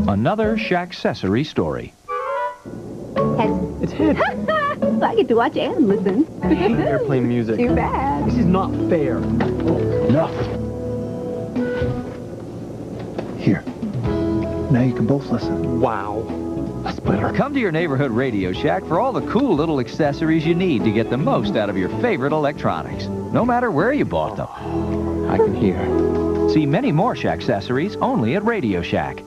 Another Shack-cessory story. Head. It's Head. I get to watch and listen. I hate airplane music. Too bad. This is not fair. Enough. Here. Now you can both listen. Wow. A splitter. Come to your neighborhood Radio Shack for all the cool little accessories you need to get the most out of your favorite electronics, no matter where you bought them. I can hear. See many more Shack-cessories only at Radio Shack.